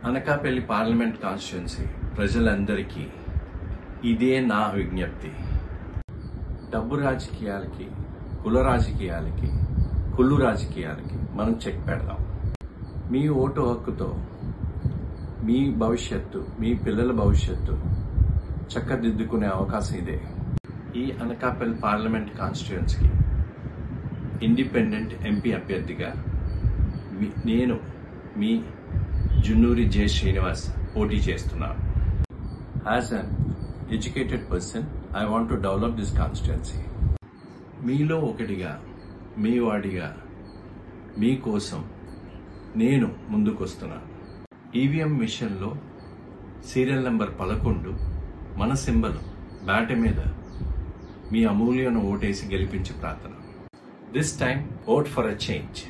Anakapalli parliament constituency ప్రజలందరికీ ఇదే నా విజ్ఞప్తి. డబ్బు రాజకీయాలకి, కుల రాజకీయాలకి, కుళ్ళు రాజకీయాలకి మనం చెక్ పెడదాం. మీ ఓటు హక్కుతో మీ భవిష్యత్తు, మీ పిల్లల భవిష్యత్తు చక్కదిద్దుకునే అవకాశం ఇదే. ఈ అనకాపల్లి పార్లమెంట్ కాన్స్టిట్యున్సీకి ఇండిపెండెంట్ ఎంపీ అభ్యర్థిగా నేను మీ జున్నూరి జె శ్రీనివాస్ పోటీ చేస్తున్నాను. As an educated person I want to develop this constituency. మీలో ఒకటిగా, మీ వాడిగా, మీకోసం నేను ముందుకొస్తున్నాను. ఈవీఎం మిషన్లో సీరియల్ నెంబర్ 11 మన సింబల్ బ్యాట మీద మీ అమూల్యమైన ఓటేసి గెలిపించి ప్రార్థన. This time vote for a change.